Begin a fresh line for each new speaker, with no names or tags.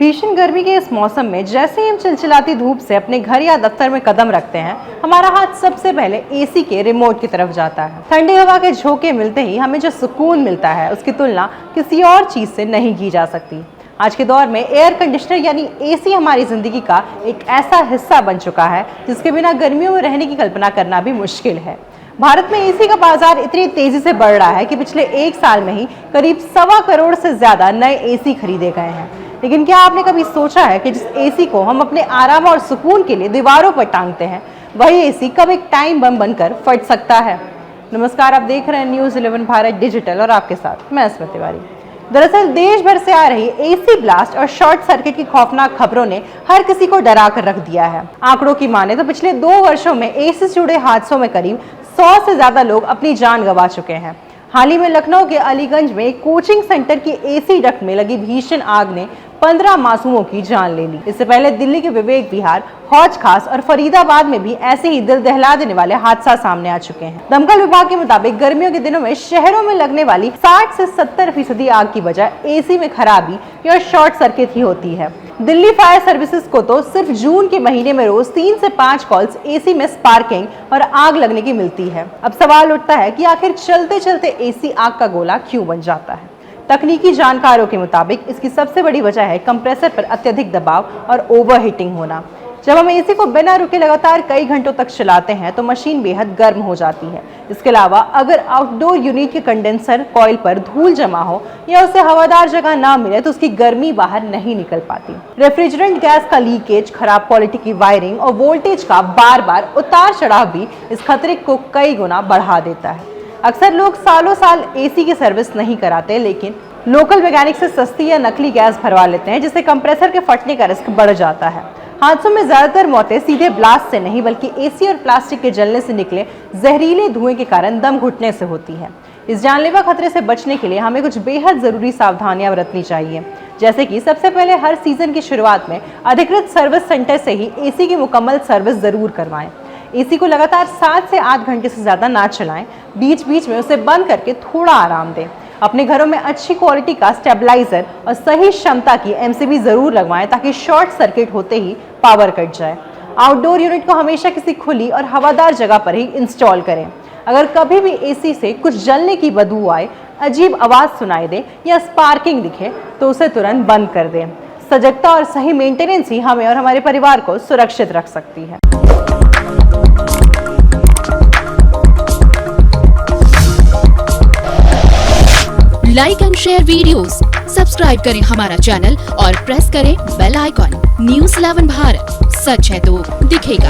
भीषण गर्मी के इस मौसम में जैसे ही हम चिलचिलाती धूप से अपने घर या दफ्तर में कदम रखते हैं, हमारा हाथ सबसे पहले एसी के रिमोट की तरफ जाता है। ठंडी हवा के झोंके मिलते ही हमें जो सुकून मिलता है, उसकी तुलना किसी और चीज से नहीं की जा सकती। आज के दौर में एयर कंडीशनर यानी एसी हमारी जिंदगी का एक ऐसा हिस्सा बन चुका है जिसके बिना गर्मियों में रहने की कल्पना करना भी मुश्किल है। भारत में एसी का बाजार इतनी तेजी से बढ़ रहा है कि पिछले एक साल में ही करीब 1.25 करोड़ से ज्यादा नए एसी खरीदे गए हैं। लेकिन क्या आपने कभी सोचा है कि जिस एसी को हम अपने आराम और सुकून के लिए दीवारों पर टांगते हैं, वही एसी कब एक टाइम बम बनकर फट सकता है। नमस्कार, आप देख रहे हैं न्यूज़ 11 भारत डिजिटल और आपके साथ मैं स्मृति तिवारी। दरअसल देश भर से आ रही एसी ब्लास्ट और शॉर्ट सर्किट की खौफनाक खबरों ने हर किसी को डरा कर रख दिया है। आंकड़ों की माने तो पिछले 2 वर्षों में एसी से जुड़े हादसों में करीब 100 से ज्यादा लोग अपनी जान गंवा चुके हैं। हाल ही में लखनऊ के अलीगंज में एक कोचिंग सेंटर की एसी डक्ट में लगी भीषण आग ने 15 मासूमों की जान ले ली। इससे पहले दिल्ली के विवेक विहार, हौज खास और फरीदाबाद में भी ऐसे ही दिल दहला देने वाले हादसा सामने आ चुके हैं। दमकल विभाग के मुताबिक गर्मियों के दिनों में शहरों में लगने वाली 60 से 70% आग की वजह एसी में खराबी या शॉर्ट सर्किट ही होती है। दिल्ली फायर सर्विसेज को तो सिर्फ जून के महीने में रोज 3 से 5 कॉल्स एसी में स्पार्किंग और आग लगने की मिलती है। अब सवाल उठता है कि आखिर चलते चलते एसी आग का गोला क्यों बन जाता है। तकनीकी जानकारों के मुताबिक इसकी सबसे बड़ी वजह है कंप्रेसर पर अत्यधिक दबाव और ओवरहीटिंग होना। जब हम एसी को बिना रुके लगातार कई घंटों तक चलाते हैं तो मशीन बेहद गर्म हो जाती है। इसके अलावा अगर आउटडोर यूनिट के कंडेंसर कॉइल पर धूल जमा हो या उसे हवादार जगह ना मिले तो उसकी गर्मी बाहर नहीं निकल पाती। रेफ्रिजरेंट गैस का लीकेज, खराब क्वालिटी की वायरिंग और वोल्टेज का बार बार उतार चढ़ाव भी इस खतरे को कई गुना बढ़ा देता है। अक्सर लोग सालों साल एसी की सर्विस नहीं कराते, लेकिन लोकल मैकेनिक से सस्ती या नकली गैस भरवा लेते हैं, जिससे कंप्रेसर के फटने का रिस्क बढ़ जाता है। हादसों में ज्यादातर मौतें सीधे ब्लास्ट से नहीं बल्कि एसी और प्लास्टिक के जलने से निकले जहरीले धुएं के कारण दम घुटने से होती है। इस जानलेवा खतरे से बचने के लिए हमें कुछ बेहद जरूरी सावधानियां बरतनी चाहिए, जैसे कि सबसे पहले हर सीजन की शुरुआत में अधिकृत सर्विस सेंटर से ही एसी की मुकम्मल सर्विस जरूर करवाएं। एसी को लगातार 7 से 8 घंटे से ज्यादा ना चलाएं, बीच बीच में उसे बंद करके थोड़ा आराम दें। अपने घरों में अच्छी क्वालिटी का स्टेबलाइजर और सही क्षमता की एमसीबी जरूर लगवाएं ताकि शॉर्ट सर्किट होते ही पावर कट जाए। आउटडोर यूनिट को हमेशा किसी खुली और हवादार जगह पर ही इंस्टॉल करें। अगर कभी भी एसी से कुछ जलने की बदबू आए, अजीब आवाज सुनाई दे या स्पार्किंग दिखे तो उसे तुरंत बंद कर दें। सजगता और सही मेंटेनेंस ही हमें और हमारे परिवार को सुरक्षित रख सकती है।
Like and share videos, subscribe करें हमारा चैनल और प्रेस करें बेल आइकॉन। न्यूज़ 11 भारत, सच है तो दिखेगा।